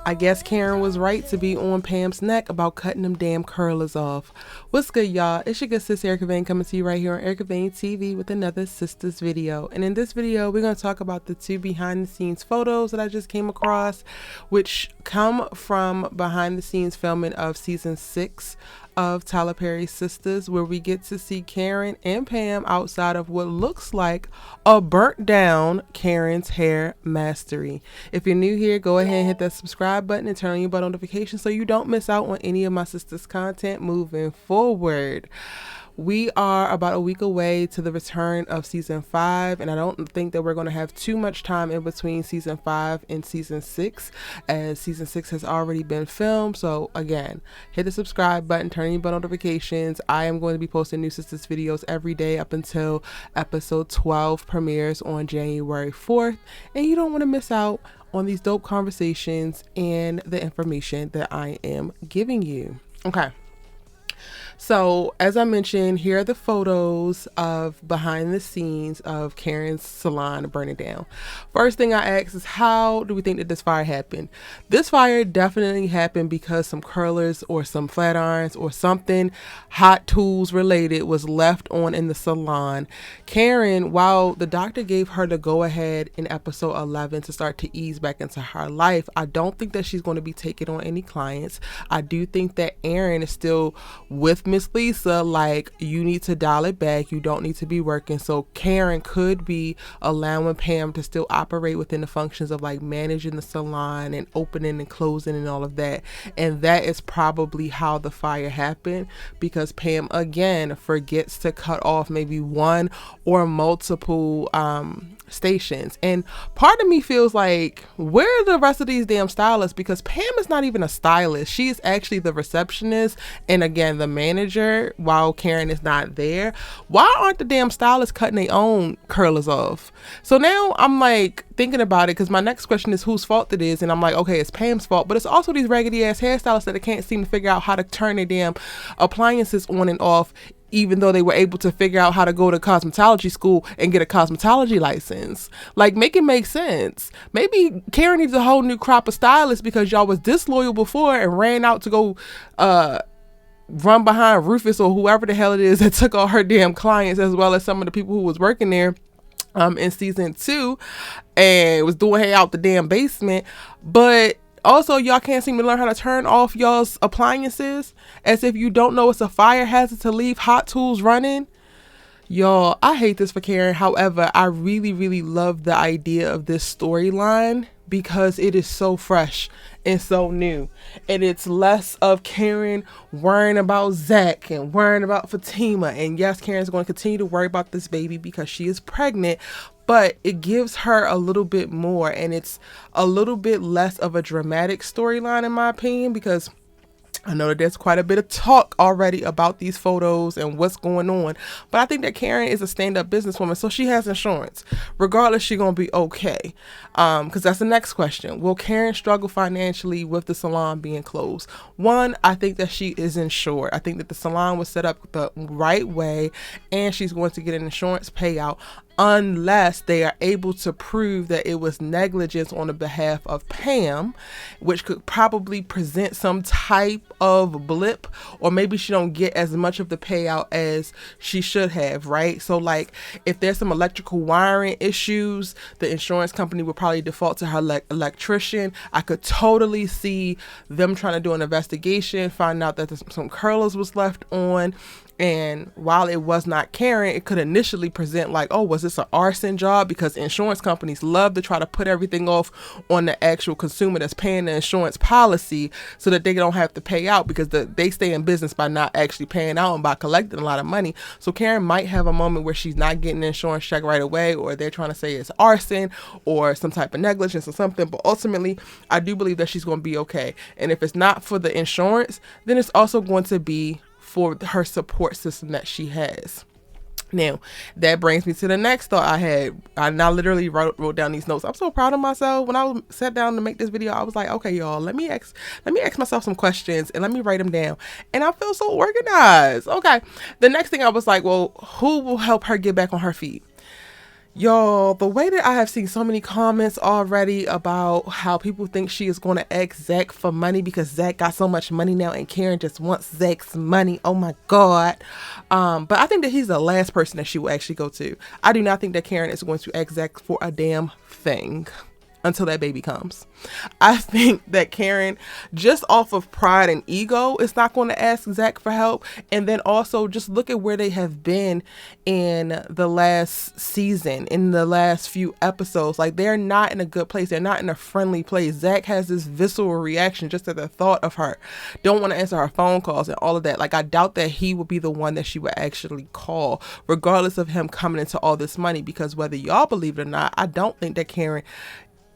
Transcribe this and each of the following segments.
I guess Karen was right to be on Pam's neck about cutting them damn curlers off. What's good, y'all? It's your good sis Erica Vane coming to you right here on Erica Vane TV with another Sistas video. And in this video, we're going to talk about the 2 behind the scenes photos that I just came across, which come from behind the scenes filming of season 6 of Tyler Perry's Sistas, where we get to see Karen and Pam outside of what looks like a burnt down Karen's hair mastery. If you're new here, go ahead and hit that subscribe button and turn on your bell notification so you don't miss out on any of my Sistas content moving forward. We are about a week away to the return of season 5, and I don't think that we're going to have too much time in between season 5 and season 6, as season 6 has already been filmed. So again, hit the subscribe button, turn on your bell notifications. I am going to be posting new Sistas videos every day up until episode 12 premieres on January 4th, and you don't want to miss out on these dope conversations and the information that I am giving you. Okay. So as I mentioned, here are the photos of behind the scenes of Karen's salon burning down. First thing I asked is, how do we think that this fire happened? This fire definitely happened because some curlers or some flat irons or something hot tools related was left on in the salon. Karen, while the doctor gave her the go ahead in episode 11 to start to ease back into her life, I don't think that she's going to be taking on any clients. I do think that Aaron is still with Miss Lisa, like, you need to dial it back, you don't need to be working. So Karen could be allowing Pam to still operate within the functions of like managing the salon and opening and closing and all of that. And that is probably how the fire happened, because Pam again forgets to cut off maybe one or multiple stations. And part of me feels like, where are the rest of these damn stylists? Because Pam is not even a stylist, she is actually the receptionist and again the manager while Karen is not there. Why aren't the damn stylists cutting their own curlers off? So now I'm like thinking about it, because my next question is whose fault it is, and I'm like, okay, it's Pam's fault, but it's also these raggedy ass hairstylists that they can't seem to figure out how to turn their damn appliances on and off, even though they were able to figure out how to go to cosmetology school and get a cosmetology license. Like, make it make sense. Maybe Karen needs a whole new crop of stylists, because y'all was disloyal before and ran out to go run behind Rufus or whoever the hell it is that took all her damn clients, as well as some of the people who was working there in season 2 and was doing hair out the damn basement. But also, y'all can't seem to learn how to turn off y'all's appliances, as if you don't know it's a fire hazard to leave hot tools running. Y'all, I hate this for Karen. However, I really, really love the idea of this storyline, because it is so fresh and so new. And it's less of Karen worrying about Zach and worrying about Fatima. And yes, Karen's going to continue to worry about this baby because she is pregnant, but it gives her a little bit more, and it's a little bit less of a dramatic storyline in my opinion, because I know that there's quite a bit of talk already about these photos and what's going on, but I think that Karen is a stand-up businesswoman, so she has insurance. Regardless, she's gonna be okay. Because that's the next question. Will Karen struggle financially with the salon being closed? One, I think that she is insured. I think that the salon was set up the right way, and she's going to get an insurance payout, unless they are able to prove that it was negligence on the behalf of Pam, which could probably present some type of blip, or maybe she don't get as much of the payout as she should have, right? So like, if there's some electrical wiring issues, the insurance company would probably default to her electrician. I could totally see them trying to do an investigation, find out that some curlers was left on. And while it was not Karen, it could initially present like, oh, was this an arson job? Because insurance companies love to try to put everything off on the actual consumer that's paying the insurance policy, so that they don't have to pay out, because they stay in business by not actually paying out and by collecting a lot of money. So Karen might have a moment where she's not getting an insurance check right away, or they're trying to say it's arson or some type of negligence or something. But ultimately, I do believe that she's going to be okay. And if it's not for the insurance, then it's also going to be for her support system that she has. Now, that brings me to the next thought I had. I now literally wrote down these notes. I'm so proud of myself. When I sat down to make this video, I was like, okay, y'all, let me ask myself some questions and let me write them down. And I feel so organized. Okay. The next thing I was like, well, who will help her get back on her feet? Y'all, the way that I have seen so many comments already about how people think she is going to ask Zach for money because Zach got so much money now and Karen just wants Zach's money. Oh my God. But I think that he's the last person that she will actually go to. I do not think that Karen is going to ask Zach for a damn thing until that baby comes. I think that Karen, just off of pride and ego, is not going to ask Zach for help. And then also just look at where they have been in the last season, in the last few episodes. Like, they're not in a good place. They're not in a friendly place. Zach has this visceral reaction just at the thought of her. Don't want to answer her phone calls and all of that. Like, I doubt that he would be the one that she would actually call, regardless of him coming into all this money. Because whether y'all believe it or not, I don't think that Karen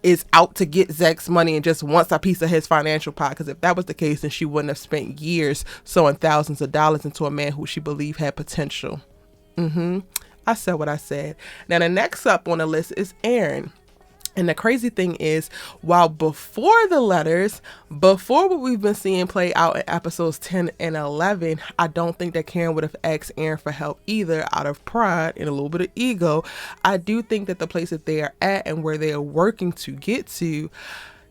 is out to get Zach's money and just wants a piece of his financial pie. Because if that was the case, then she wouldn't have spent years sowing thousands of dollars into a man who she believed had potential. I said what I said. Now, the next up on the list is Aaron. And the crazy thing is, while before the letters, before what we've been seeing play out in episodes 10 and 11, I don't think that Karen would have asked Aaron for help either, out of pride and a little bit of ego. I do think that the place that they are at and where they are working to get to,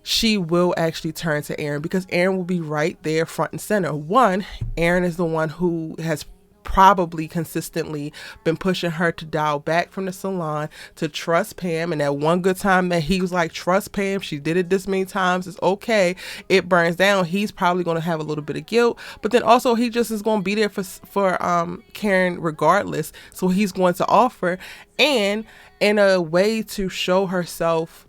she will actually turn to Aaron, because Aaron will be right there front and center. One, Aaron is the one who has probably consistently been pushing her to dial back from the salon, to trust Pam. And that one good time that he was like, trust Pam, she did it this many times, it's okay, it burns down, he's probably going to have a little bit of guilt. But then also he just is going to be there for Karen regardless. So he's going to offer, and in a way to show herself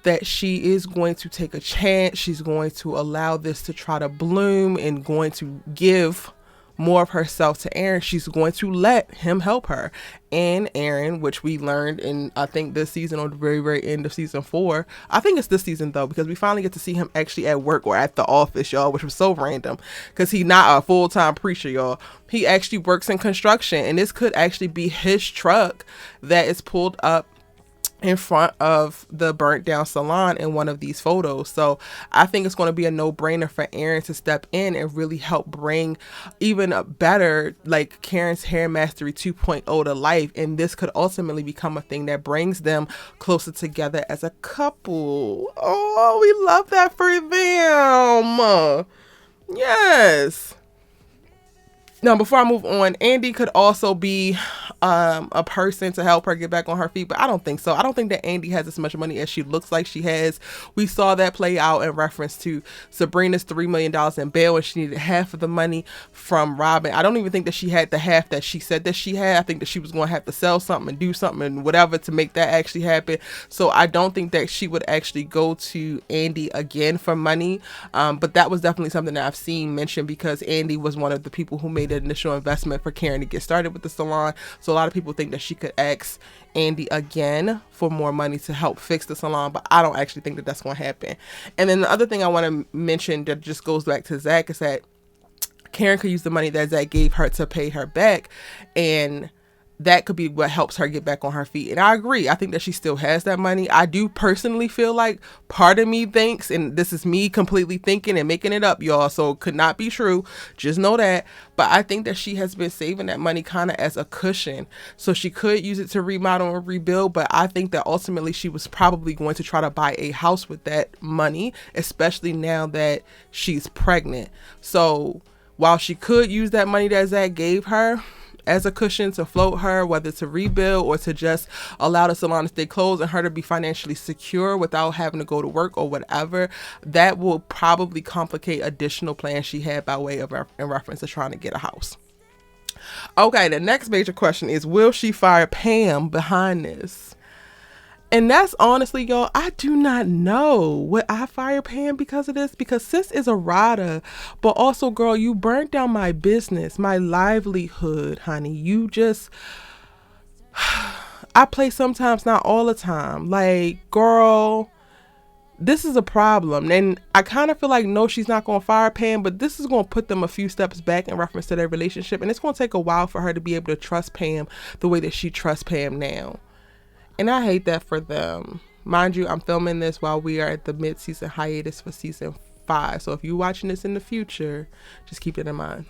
that she is going to take a chance, she's going to allow this to try to bloom and going to give more of herself to Aaron. She's going to let him help her. And Aaron, which we learned in, I think, this season, or the very, very end of season 4. I think it's this season though, because we finally get to see him actually at work or at the office, y'all, which was so random, because he's not a full-time preacher, y'all. He actually works in construction, and this could actually be his truck that is pulled up in front of the burnt down salon in one of these photos. So I think it's going to be a no-brainer for Aaron to step in and really help bring even a better, like, Karen's Hair Mastery 2.0 to life. And this could ultimately become a thing that brings them closer together as a couple. Oh, we love that for them. Yes. Now, before I move on, Andi could also be a person to help her get back on her feet, but I don't think so. I don't think that Andi has as much money as she looks like she has. We saw that play out in reference to Sabrina's $3 million in bail, and she needed half of the money from Robin. I don't even think that she had the half that she said that she had. I think that she was going to have to sell something and do something and whatever to make that actually happen. So I don't think that she would actually go to Andi again for money. But that was definitely something that I've seen mentioned, because Andi was one of the people who made the initial investment for Karen to get started with the salon. So a lot of people think that she could ask Andi again for more money to help fix the salon, but I don't actually think that that's going to happen. And then the other thing I want to mention that just goes back to Zach is that Karen could use the money that Zach gave her to pay her back, and that could be what helps her get back on her feet. And I agree. I think that she still has that money. I do personally feel like part of me thinks, and this is me completely thinking and making it up, y'all, so it could not be true, just know that, but I think that she has been saving that money kind of as a cushion, so she could use it to remodel and rebuild. But I think that ultimately she was probably going to try to buy a house with that money, especially now that she's pregnant. So while she could use that money that Zach gave her as a cushion to float her, whether to rebuild or to just allow the salon to stay closed and her to be financially secure without having to go to work or whatever, that will probably complicate additional plans she had by way of in reference to trying to get a house. Okay, the next major question is, will she fire Pam behind this? And that's honestly, y'all, I do not know. Would I fire Pam because of this? Because sis is a rider. But also, girl, you burnt down my business, my livelihood, honey. You just... I play sometimes, not all the time. Like, girl, this is a problem. And I kind of feel like, no, she's not going to fire Pam, but this is going to put them a few steps back in reference to their relationship. And it's going to take a while for her to be able to trust Pam the way that she trusts Pam now. And I hate that for them. Mind you, I'm filming this while we are at the mid-season hiatus for season 5. So if you're watching this in the future, just keep it in mind.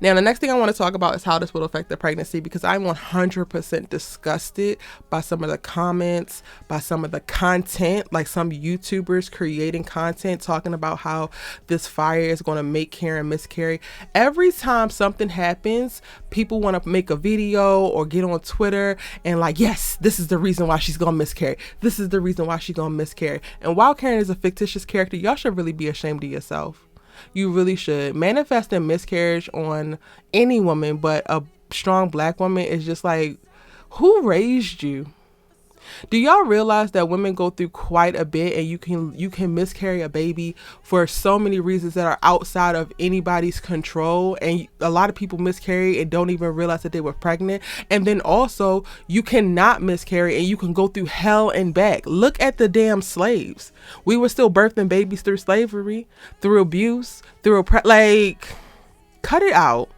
Now, the next thing I want to talk about is how this will affect the pregnancy, because I'm 100% disgusted by some of the comments, by some of the content, like some YouTubers creating content talking about how this fire is going to make Karen miscarry. Every time something happens, people want to make a video or get on Twitter and like, yes, this is the reason why she's going to miscarry. This is the reason why she's going to miscarry. And while Karen is a fictitious character, y'all should really be ashamed of yourself. You really should. Manifesting miscarriage on any woman, but a strong black woman, is just like, who raised you? Do y'all realize that women go through quite a bit, and you can miscarry a baby for so many reasons that are outside of anybody's control, and a lot of people miscarry and don't even realize that they were pregnant. And then also you cannot miscarry and you can go through hell and back. Look at the damn slaves. We were still birthing babies through slavery, through abuse, like, cut it out.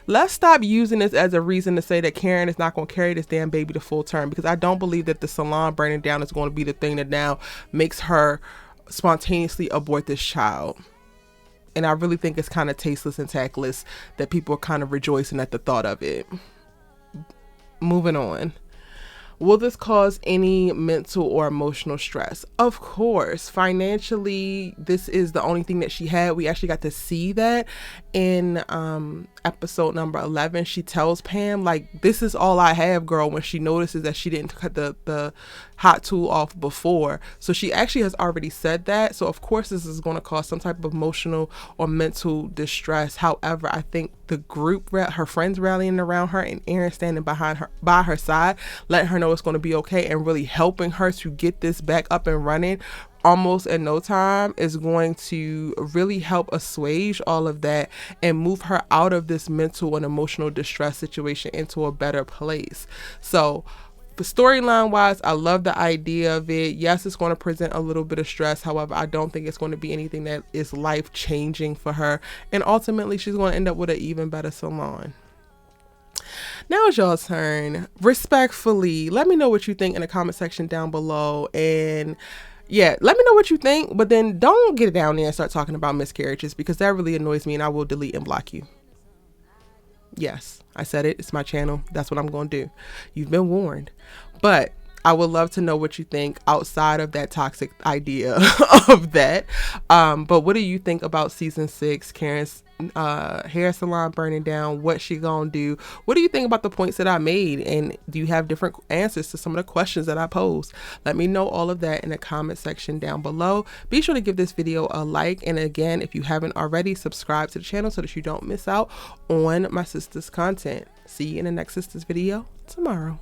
Let's stop using this as a reason to say that Karen is not going to carry this damn baby to full term, because I don't believe that the salon burning down is going to be the thing that now makes her spontaneously abort this child. And I really think it's kind of tasteless and tactless that people are kind of rejoicing at the thought of it. Moving on. Will this cause any mental or emotional stress? Of course. Financially, this is the only thing that she had. We actually got to see that in episode number 11. She tells Pam, like, this is all I have, girl, when she notices that she didn't cut the hot tool off before. So she actually has already said that. So of course this is going to cause some type of emotional or mental distress. However, I think the group, her friends rallying around her and Aaron standing by her side, letting her know it's going to be okay and really helping her to get this back up and running almost in no time, is going to really help assuage all of that and move her out of this mental and emotional distress situation into a better place. So storyline wise, I love the idea of it. Yes, it's going to present a little bit of stress. However, I don't think it's going to be anything that is life changing for her. And ultimately, she's going to end up with an even better salon. Now it's y'all's turn. Respectfully, let me know what you think in the comment section down below. And yeah, let me know what you think, but then don't get down there and start talking about miscarriages, because that really annoys me and I will delete and block you. Yes, I said it. It's my channel. That's what I'm going to do. You've been warned. But I would love to know what you think outside of that toxic idea of that. But what do you think about season 6, Karen's hair salon burning down? What she gonna do? What do you think about the points that I made? And do you have different answers to some of the questions that I posed? Let me know all of that in the comment section down below. Be sure to give this video a like. And again, if you haven't already, subscribe to the channel so that you don't miss out on my sisters content. See you in the next sisters video tomorrow.